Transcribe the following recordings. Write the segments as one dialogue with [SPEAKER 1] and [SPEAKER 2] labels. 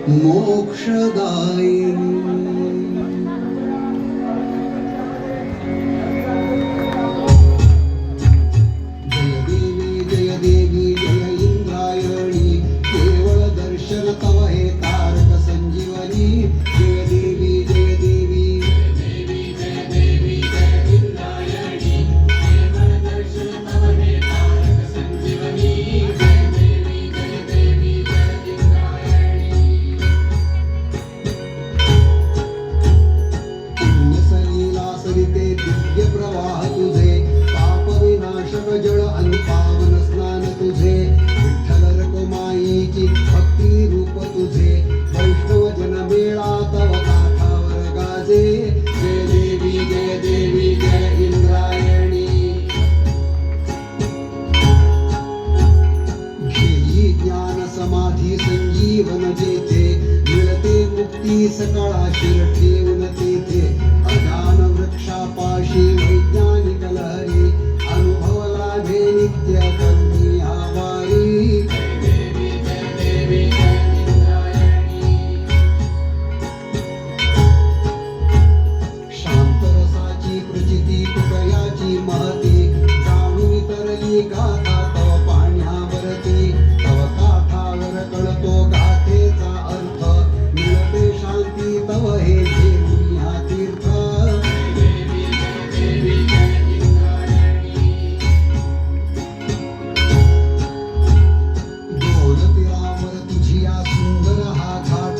[SPEAKER 1] मोक्षदायिनी। जय देवी जय देवी जय इंद्रायणी, केवळ दर्शन तव हे तारक संजीवनी। जय देवी जय देवी जय देवी जय इंद्रायणी, केवळ दर्शन तव हे तारक संजीवनी। जय देवी जय देवी जय इंद्रायणी। पुण्यसलीला सरिते दिव्य प्रवाह तुझे, पाप विनाशक जळ आणि पावन स्नान तुझे। विठ्ठल रखुमाईची भक्ती रूप तुझे, वैष्णव जन मेळा तव काठावर गाजे। जय देवी जय देवी जय इंद्रायणी। घेई ज्ञान समाधी संजीवन जेथे, मिळते मुक्ती सकाळा शिर ठेवून तेथे। अज्ञान वृक्षापाशी वैज्ञानिक लहरी, अनुभव लाभे नित्य करुणी आभारी। जय देवी जय देवी जय इंद्रायणी। शांत रसाची प्रचिती तुकयाची महती, जाणून तरली गाथा तव पाण्यावरती। तव काठावर कळतो गाथेचा अर्थ, मिळते शांती तव हे घेऊन हा तीर्थ। जय देवी जय देवी जय इंद्रायणी। दोन तीरावर तुझिया सुंदर हा घाट,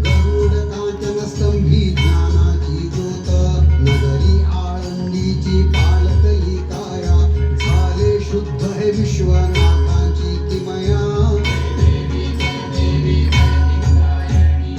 [SPEAKER 1] गरुड कांचन स्तंभी ज्ञानाची ज्योत। नगरी आळंदीची पालतली काया, झाले शुद्ध हे विश्वनाथाची किमया। जय देवी जय देवी जय इंद्रायणी।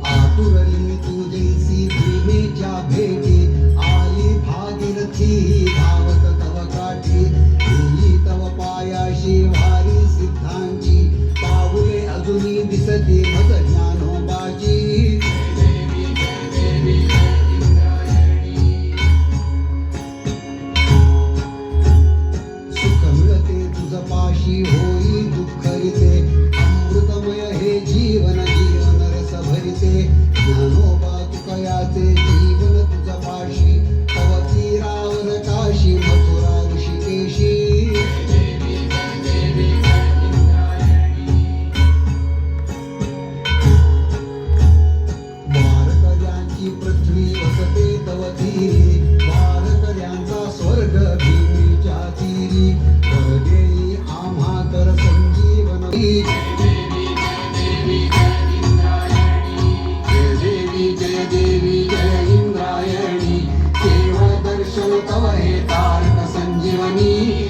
[SPEAKER 1] आतुरली तुझीसी भीमेच्या भेटी, आली भागीरथी धावत तव काठी। देई तव पायाशी वारी सिद्धांची, पाऊले अजूनी दिसती मज ज्ञानोबाची। जय देवी जय देवी जय इंद्रायणी। सुख मिळते तुझ पाशी होई दुःख रिते, अमृतमय हे जीवन जीवन रस भरिते। ज्ञानोबा तुकयाचे जीवन तुझ पाशी, तव तीरावर काशी मथुरा ऋषिकेशी। जय देवी जय देवी जय इंद्रायणी। वारकऱ्यांची पृथ्वी वसते तव तीरी, वारकऱ्यांचा स्वर्ग भीमेच्या तीरी। वर देई आम्हा तर संजीवन। जय देवी जय देवी जय इंद्रायणी। जय देवी जय देवी जय इंद्रायणी, केवळ दर्शन तव हे तारक संजीवनी।